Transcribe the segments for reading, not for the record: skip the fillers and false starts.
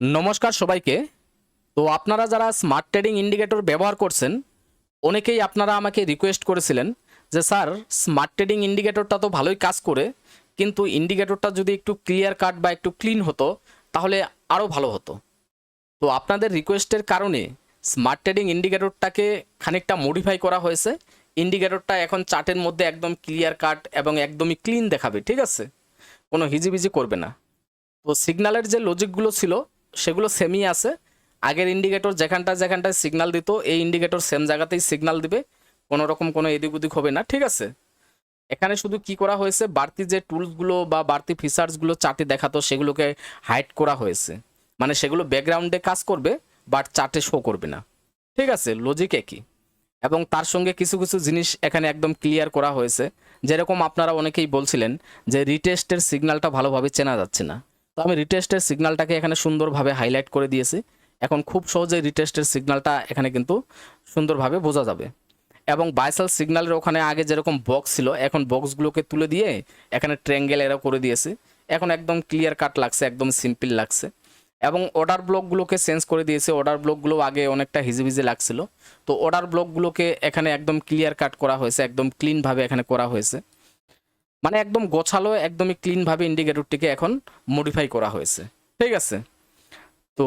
নমস্কার সবাইকে। তো আপনারা যারা স্মার্ট ট্রেডিং ইন্ডিকেটর ব্যবহার করছেন, অনেকেই আপনারা আমাকে রিকোয়েস্ট করেছিলেন যে স্যার, স্মার্ট ট্রেডিং ইন্ডিকেটরটা তো ভালোই কাজ করে, কিন্তু ইন্ডিকেটরটা যদি একটু ক্লিয়ার কাট বা একটু ক্লিন হতো তাহলে আরও ভালো হতো। তো আপনাদের রিকোয়েস্টের কারণে স্মার্ট ট্রেডিং ইন্ডিকেটরটাকে খানিকটা মডিফাই করা হয়েছে। ইন্ডিকেটরটা এখন চার্টের মধ্যে একদম ক্লিয়ার কাট এবং একদমই ক্লিন দেখাবে, ঠিক আছে? কোনো হিজিবিজি করবে না। তো সিগন্যালের যে লজিকগুলো ছিল সেগুলো সেমই আছে। আগের ইন্ডিকেটর যেখানটায় সিগন্যাল দিত, এই ইন্ডিকেটর সেম জায়গাতেই সিগন্যাল দিবে, কোনো রকম কোনো এদিক ওদিক হবে না, ঠিক আছে? এখানে শুধু কি করা হয়েছে, বাড়তি যে টুলসগুলো বা বাড়তি ফিচার্সগুলো চার্টে দেখাতো সেগুলোকে হাইড করা হয়েছে। মানে সেগুলো ব্যাকগ্রাউন্ডে কাজ করবে, বাট চার্টে শো করবে না, ঠিক আছে? লজিক একই। এবং তার সঙ্গে কিছু কিছু জিনিস এখানে একদম ক্লিয়ার করা হয়েছে। যেরকম আপনারা অনেকেই বলছিলেন যে রিটেস্টের সিগন্যালটা ভালোভাবে চেনা যাচ্ছে না, তো আমি রিটেস্টের সিগন্যালটাকে এখানে সুন্দরভাবে হাইলাইট করে দিয়েছি। এখন খুব সহজে রিটেস্টের সিগন্যালটা এখানে কিন্তু সুন্দরভাবে বোঝা যাবে। এবং বাইসাল সিগন্যালের ওখানে আগে যেরকম বক্স ছিল, এখন বক্সগুলোকে তুলে দিয়ে এখানে ট্রায়াঙ্গেল এরও করে দিয়েছে। এখন একদম ক্লিয়ার কাট লাগছে, একদম সিম্পল লাগছে। এবং অর্ডার ব্লকগুলোকে চেঞ্জ করে দিয়েছে। অর্ডার ব্লকগুলো আগে অনেকটা হিজিবিজি লাগছিল, তো অর্ডার ব্লকগুলোকে এখানে একদম ক্লিয়ার কাট করা হয়েছে, একদম ক্লিনভাবে এখানে করা হয়েছে। মানে একদম গোছালো, একদমই ক্লিনভাবে ইন্ডিকেটরটিকে এখন মডিফাই করা হয়েছে, ঠিক আছে? তো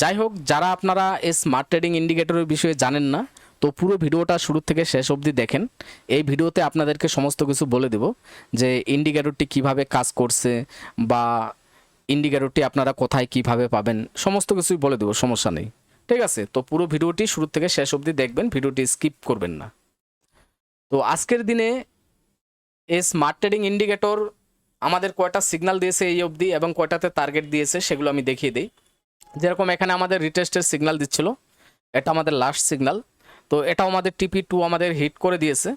যাই হোক, যারা আপনারা এই স্মার্ট ট্রেডিং ইন্ডিকেটরের বিষয়ে জানেন না, তো পুরো ভিডিওটা শুরু থেকে শেষ অবধি দেখেন। এই ভিডিওতে আপনাদেরকে সমস্ত কিছু বলে দেব যে ইন্ডিকেটরটি কিভাবে কাজ করছে, বা ইন্ডিকেটরটি আপনারা কোথায় কিভাবে পাবেন, সমস্ত কিছুই বলে দেবো, সমস্যা নেই, ঠিক আছে? তো পুরো ভিডিওটি শুরু থেকে শেষ অবধি দেখবেন, ভিডিওটি স্কিপ করবেন না। তো আজকের দিনে এই স্মার্ট ট্রেডিং ইন্ডিকেটর আমাদের কয়টা সিগন্যাল দিয়েছে এই অবধি এবং কয়টাতে টার্গেট দিয়েছে সেগুলো আমি দেখিয়ে দিই। যেরকম এখানে আমাদের রিটেস্টের সিগন্যাল দিচ্ছিল, এটা আমাদের লাস্ট সিগন্যাল। তো এটাও আমাদের TP2 আমাদের হিট করে দিয়েছে,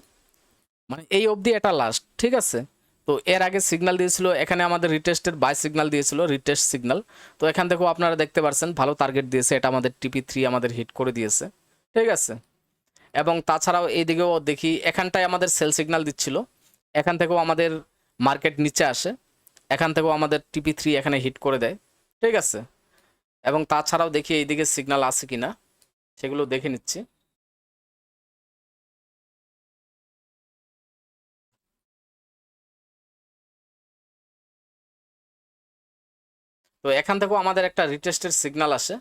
মানে এই অবধি এটা লাস্ট, ঠিক আছে? তো এর আগে সিগন্যাল দিয়েছিল, এখানে আমাদের রিটেস্টের বাই সিগন্যাল দিয়েছিল, রিটেস্ট সিগন্যাল। তো এখান থেকেও আপনারা দেখতে পাচ্ছেন ভালো টার্গেট দিয়েছে, এটা আমাদের TP3 আমাদের হিট করে দিয়েছে, ঠিক আছে? এবং তাছাড়াও এইদিকেও দেখি, এখানটায় আমাদের সেল সিগন্যাল দিচ্ছিল, এখান থেকেও আমাদের মার্কেট নিচে আসে, এখান থেকেও আমাদের TP3 এখানে হিট করে দেয়, ঠিক আছে? এবং তাছাড়াও দেখি এইদিকে সিগন্যাল আছে কিনা সেগুলো দেখে নিচ্ছি। তো এখান থেকেও আমাদের একটা রিটেস্টের সিগন্যাল আসে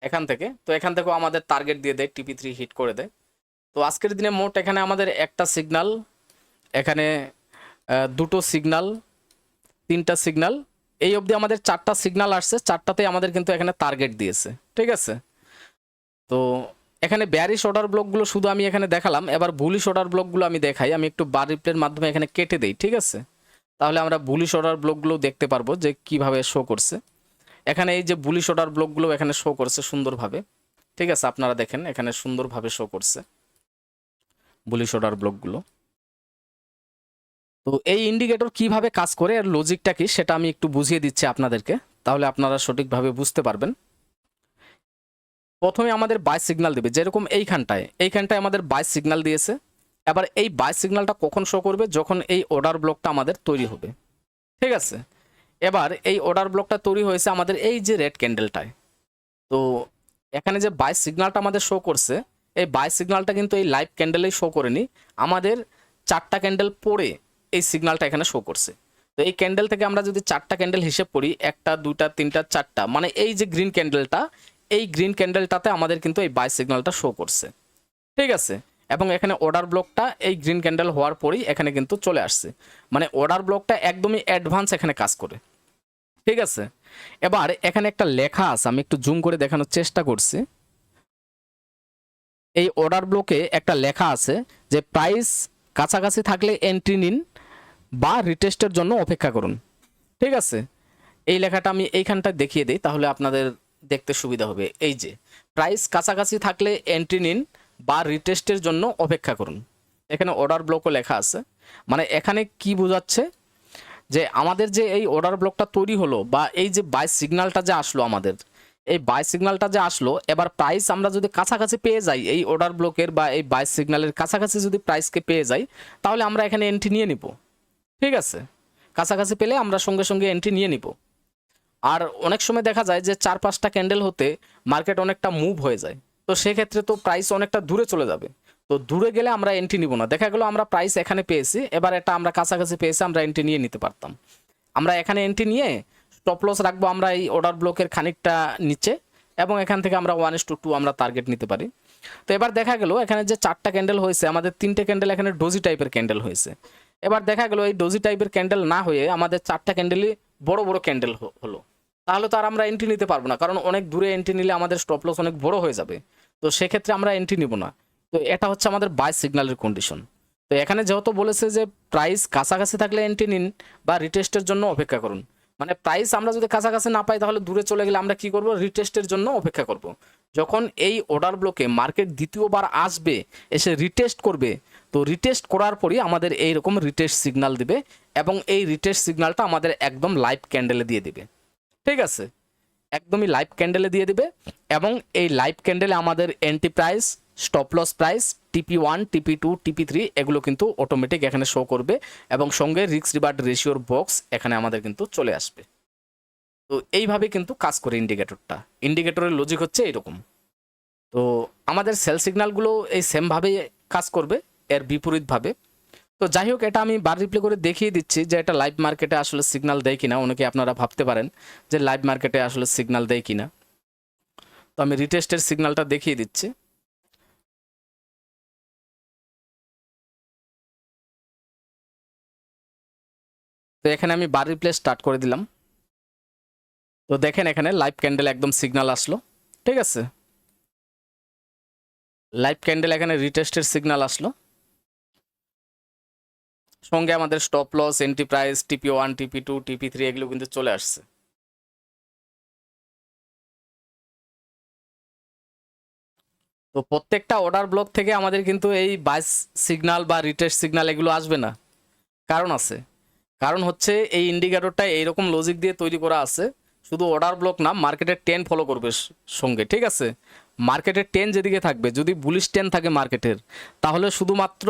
এখান থেকে, তো এখান থেকেও আমাদের টার্গেট দিয়ে দেয়, TP3 হিট করে দেয়। তো আজকের দিনে মোট এখানে আমাদের একটা সিগন্যাল, এখানে দুটো সিগন্যাল, তিনটা সিগন্যাল, এই অবধি আমাদের চারটা সিগন্যাল আসছে, চারটাতেই আমাদের কিন্তু এখানে টার্গেট দিয়েছে, ঠিক আছে? তো এখানে ব্যারিশ অর্ডার ব্লকগুলো শুধু আমি এখানে দেখালাম, এবার বুলিশ অর্ডার ব্লকগুলো আমি দেখাই। আমি একটু বার রিপ্লের মাধ্যমে এখানে কেটে দেই, ঠিক আছে? তাহলে আমরা বুলিশ অর্ডার ব্লকগুলো দেখতে পারবো যে কিভাবে শো করছে। এখানে এই যে বুলিশ অর্ডার ব্লকগুলো এখানে শো করছে সুন্দরভাবে, ঠিক আছে? আপনারা দেখেন এখানে সুন্দরভাবে শো করছে বুলিশ অর্ডার ব্লকগুলো। তো এই ইন্ডিকেটর কিভাবে কাজ করে, এর লজিকটা কি সেটা আমি একটু বুঝিয়ে দিচ্ছি আপনাদেরকে, তাহলে আপনারা সঠিকভাবে বুঝতে পারবেন। প্রথমে আমাদের বাই সিগন্যাল দেবে, যেরকম এইখানটায় আমাদের বাই সিগন্যাল দিয়েছে। এবার এই বাই সিগন্যালটা কখন শো করবে, যখন এই অর্ডার ব্লকটা আমাদের তৈরি হবে, ঠিক আছে? এবার এই অর্ডার ব্লকটা তৈরি হয়েছে আমাদের এই যে রেড ক্যান্ডেলটায়। তো এখানে যে বাই সিগন্যালটা আমাদের শো করছে, এই বাই সিগন্যালটা কিন্তু এই লাইভ ক্যান্ডেলেই শো করেনি, আমাদের চারটা ক্যান্ডেল পরে এই সিগন্যালটা এখানে শো করছে। তো এই ক্যান্ডেল থেকে আমরা যদি চারটা ক্যান্ডেল হিসেব করি, একটা দুইটা তিনটা চারটা, মানে এই যে গ্রিন ক্যান্ডেলটা, এই গ্রিন ক্যান্ডেলটাতে আমাদের কিন্তু এই বাই সিগন্যালটা শো করছে, ঠিক আছে? এবং এখানে অর্ডার ব্লকটা এই গ্রিন ক্যান্ডেল হওয়ার পরেই এখানে কিন্তু চলে আসছে, মানে অর্ডার ব্লকটা একদমই অ্যাডভান্স এখানে কাজ করে, ঠিক আছে? এবার এখানে একটা লেখা আছে, আমি একটু জুম করে দেখানোর চেষ্টা করছি। এই অর্ডার ব্লকে একটা লেখা আছে যে প্রাইস কাছাকাছি থাকলে এন্ট্রি নিন বা রিটেস্টের জন্য অপেক্ষা করুন, ঠিক আছে? এই লেখাটা আমি এইখানটায় দেখিয়ে দিই, তাহলে আপনাদের দেখতে সুবিধা হবে। এই যে প্রাইস কাছাকাছি থাকলে এন্ট্রি নিন বা রিটেস্টের জন্য অপেক্ষা করুন, এখানে অর্ডার ব্লকও লেখা আছে। মানে এখানে কি বোঝাচ্ছে, যে আমাদের যে এই অর্ডার ব্লকটা তৈরি হলো বা এই যে বাই সিগন্যালটা যে আসলো আমাদের, এই বাই সিগন্যালটা যে আসলো, এবার প্রাইস আমরা যদি কাছাকাছি পেয়ে যাই এই অর্ডার ব্লকের বা এই বাই সিগন্যালের কাছাকাছি যদি প্রাইসকে পেয়ে যাই, তাহলে আমরা এখানে এন্ট্রি নিয়ে নিব, ঠিক আছে? কাছাকাছি পেলে আমরা সঙ্গে সঙ্গে এন্ট্রি নিয়ে নিব। আর অনেক সময় দেখা যায় যে 4-5টা ক্যান্ডেল হতে মার্কেট অনেকটা মুভ হয়ে যায়, তো সেক্ষেত্রে তো প্রাইস অনেকটা দূরে চলে যাবে। তো দূরে গেলে আমরা এন্ট্রি নিব না। দেখা গেলো আমরা প্রাইস এখানে পেয়েছি, এবার এটা আমরা কাছাকাছি পেয়েছি, আমরা এন্ট্রি নিয়ে নিতে পারতাম। আমরা এখানে এন্ট্রি নিয়ে স্টপ লস রাখবো আমরা এই অর্ডার ব্লকের খানিকটা নিচে, এবং এখান থেকে আমরা 1:2 আমরা টার্গেট নিতে পারি। তো এবার দেখা গেল এখানে যে 4টা ক্যান্ডেল হয়েছে, আমাদের 3টে ক্যান্ডেল এখানে ডোজি টাইপের ক্যান্ডেল হয়েছে। এবার দেখা গেল এই ডোজি টাইপের ক্যান্ডেল না হয়ে আমাদের 4টা ক্যান্ডেলই বড় বড় ক্যান্ডেল হলো, তাহলে তো আর আমরা এন্ট্রি নিতে পারবো না, কারণ অনেক দূরে এন্ট্রি নিলে আমাদের স্টপ লস অনেক বড় হয়ে যাবে। তো সেক্ষেত্রে আমরা এন্ট্রি নিব না। তো এটা হচ্ছে আমাদের বাই সিগন্যালের কন্ডিশন। তো এখানে যেহেতু বলেছে যে প্রাইস কাছাকাছি থাকলে এন্ট্রি নিন বা রিটেস্টের জন্য অপেক্ষা করুন, মানে প্রাইস আমরা যদি কাছাকাছি না পাই তাহলে দূরে চলে গেলে আমরা কি করব, রিটেস্টের জন্য অপেক্ষা করব। যখন এই অর্ডার ব্লকে মার্কেট দ্বিতীয়বার আসবে, এসে রিটেস্ট করবে, তো রিটেস্ট করার পরই আমাদের এইরকম রিটেস্ট সিগন্যাল দিবে, এবং এই রিটেস্ট সিগন্যালটা আমাদের একদম লাইভ ক্যান্ডেলে দিয়ে দিবে। ঠিক আছে, একদমই লাইভ ক্যান্ডেলে দিয়ে দিবে, এবং এই লাইভ ক্যান্ডেলে আমাদের entry price, stop loss price, TP1, TP2, TP3 এগুলো কিন্তু অটোমেটিক এখানে শো করবে, এবং সঙ্গে রিস্ক রিওয়ার্ড রেশিওর বক্স এখানে আমাদের কিন্তু চলে আসবে। তো এইভাবে কিন্তু কাজ করে ইন্ডিকেটরটা। ইন্ডিকেটরের লজিক হচ্ছে এরকম। তো আমাদের সেল সিগন্যালগুলো এই সেমভাবে কাজ করবে, এর বিপরীতভাবে। তো যাই হোক, এটা আমি বার রিপ্লে করে দেখিয়ে দিচ্ছি যে এটা লাইভ মার্কেটে আসলে সিগন্যাল দেয় কিনা। অনেকে আপনারা ভাবতে পারেন যে লাইভ মার্কেটে আসলে সিগন্যাল দেয় কিনা। তো আমি রিটেস্টের সিগন্যালটা দেখিয়ে দিচ্ছি। তো এখানে আমি বার রিপ্লে স্টার্ট করে দিলাম। তো দেখেন এখানে লাইভ ক্যান্ডেল একদম সিগন্যাল আসলো। ঠিক আছে, লাইভ ক্যান্ডেল এখানে রিটেস্টের সিগন্যাল আসলো, সঙ্গে আমাদের stop loss, entry price, TP1, TP2, TP3 এগুলো কিন্তু চলে আসছে। তো প্রত্যেকটা অর্ডার ব্লক থেকে আমাদের কিন্তু এই বাইস সিগন্যাল বা রিটেস্ট সিগন্যাল এগুলো আসবে না, কারণ আছে। কারণ হচ্ছে এই ইন্ডিকেটরটা এইরকম লজিক দিয়ে তৈরি করা আছে, শুধু অর্ডার ব্লক না, মার্কেটের ট্রেন্ড ফলো করবে সঙ্গে। ঠিক আছে, মার্কেটের ট্রেন্ড যেদিকে থাকবে, যদি বুলিশ ট্রেন্ড থাকে মার্কেটের, তাহলে শুধুমাত্র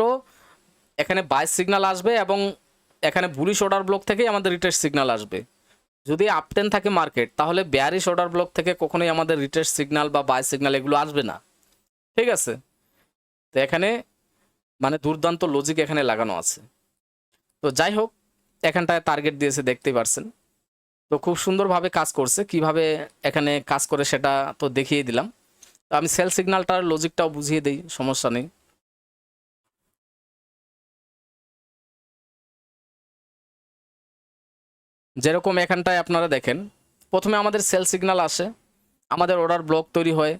এখানে বাইস সিগন্যাল আসবে, এবং এখানে বুলিশ অর্ডার ব্লক থেকেই আমাদের রিটেস্ট সিগন্যাল আসবে। যদি আপ ট্রেন্ড থাকে মার্কেট, তাহলে বেয়ারিশ অর্ডার ব্লক থেকে কখনোই আমাদের রিটেস্ট সিগন্যাল বা বাই সিগন্যাল এগুলো আসবে না। ঠিক আছে, তো এখানে মানে দুর্দান্ত লজিক এখানে লাগানো আছে। তো যাই হোক, এখানটায় টার্গেট দিয়েছে দেখতেই পারছেন। তো খুব সুন্দরভাবে কাজ করছে, কিভাবে এখানে কাজ করে সেটা তো দেখিয়ে দিলাম। তো আমি সেল সিগন্যালটার লজিকটাও বুঝিয়ে দিই, সমস্যা নেই। যেরকম এখানটায় আপনারা দেখেন, প্রথমে আমাদের সেল সিগন্যাল আসে, আমাদের অর্ডার ব্লক তৈরি হয়।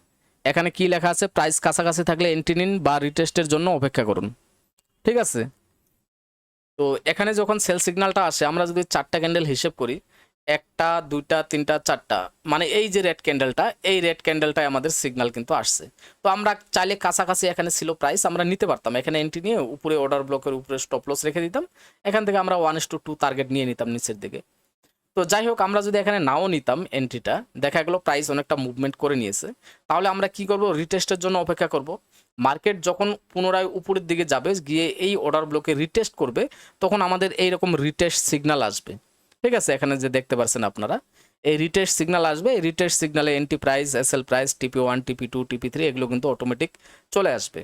এখানে কি লেখা আছে, প্রাইস কাছাকাছি থাকলে এন্ট্রি নিন বা রিটেস্টের জন্য অপেক্ষা করুন। ঠিক আছে, তো এখানে যখন সেল সিগন্যালটা আসে, আমরা যদি 4টা ক্যান্ডেল হিসেব করি, 1টা 2টা 3টা 4টা, মানে এই যে রেড ক্যান্ডেলটা, এই রেড ক্যান্ডেলটায় আমাদের সিগন্যাল কিন্তু আসছে। তো আমরা চাইলে কাছাকাছি এখানে ছিল প্রাইস, আমরা নিতে পারতাম, এখানে এন্ট্রি নিয়ে উপরে অর্ডার ব্লকের উপরে স্টপ লস রেখে দিতাম, এখান থেকে আমরা 1:2 টার্গেট নিয়ে নিতাম নিচের দিকে। তো যাই হোক, আমরা যদি এখানে নাও নিতাম এন্ট্রিটা, দেখা গেলো প্রাইস অনেকটা মুভমেন্ট করে নিয়েছে, তাহলে আমরা কি করব, রিটেস্টের জন্য অপেক্ষা করব। মার্কেট যখন পুনরায় উপরের দিকে যাবে, গিয়ে এই অর্ডার ব্লকে রিটেস্ট করবে, তখন আমাদের এইরকম রিটেস্ট সিগন্যাল আসবে। ঠিক আছে, এখানে যে দেখতে পাচ্ছেন আপনারা, এই রিটেস্ট সিগন্যাল আসবে। এই রিটেস্ট সিগন্যালে entry price, SL price, TP1, TP2, TP3 এগুলো কিন্তু অটোমেটিক চলে আসবে।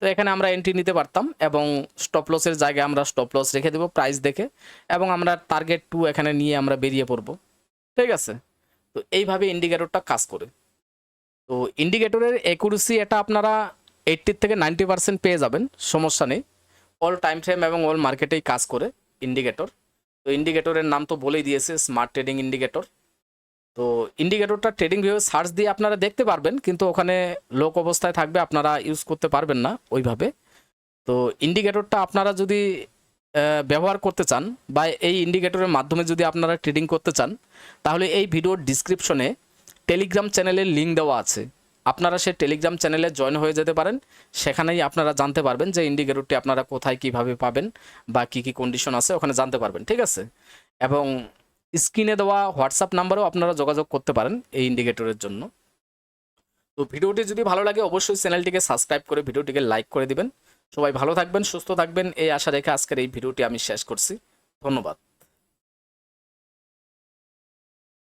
তো এখানে আমরা এন্ট্রি নিতে পারতাম, এবং স্টপ লসের জায়গায় আমরা স্টপ লস রেখে দেবো প্রাইস দেখে, এবং আমরা টার্গেট 2 এখানে নিয়ে আমরা বেরিয়ে পড়ব। ঠিক আছে, তো এইভাবে ইন্ডিকেটরটা কাজ করে। তো ইন্ডিকেটরের অ্যাকুরেসি এটা আপনারা 80 থেকে 90% পেয়ে যাবেন, সমস্যা নেই। অল টাইম ফ্রেম এবং অল মার্কেটেই কাজ করে ইন্ডিকেটর। তো ইন্ডিকেটরের নাম তো বলেই দিয়েছে, স্মার্ট ট্রেডিং ইন্ডিকেটর। তো ইন্ডিকেটরটা ট্রেডিং ভিউ সার্চ দিয়ে আপনারা দেখতে পারবেন, কিন্তু ওখানে লোক অবস্থায় থাকবে, আপনারা ইউজ করতে পারবেন না ওইভাবে। তো ইন্ডিকেটরটা আপনারা যদি ব্যবহার করতে চান, বা এই ইন্ডিকেটরের মাধ্যমে যদি আপনারা ট্রেডিং করতে চান, তাহলে এই ভিডিওর ডিসক্রিপশনে টেলিগ্রাম চ্যানেলের লিঙ্ক দেওয়া আছে, আপনারা সেই টেলিগ্রাম চ্যানেলে জয়েন হয়ে যেতে পারেন। সেখানেই আপনারা জানতে পারবেন যে ইন্ডিকেটরটি আপনারা কোথায় কিভাবে পাবেন, বা কি কি কন্ডিশন আছে ওখানে জানতে পারবেন। ঠিক আছে, এবং স্ক্রিনে দেওয়া হোয়াটসঅ্যাপ নাম্বারেও আপনারা যোগাযোগ করতে পারেন এই ইন্ডিকেটরের জন্য। তো ভিডিওটি যদি ভালো লাগে, অবশ্যই চ্যানেলটিকে সাবস্ক্রাইব করে ভিডিওটিকে লাইক করে দিবেন। সবাই ভালো থাকবেন, সুস্থ থাকবেন, এই আশা রেখে আজকের এই ভিডিওটি আমি শেষ করছি। ধন্যবাদ।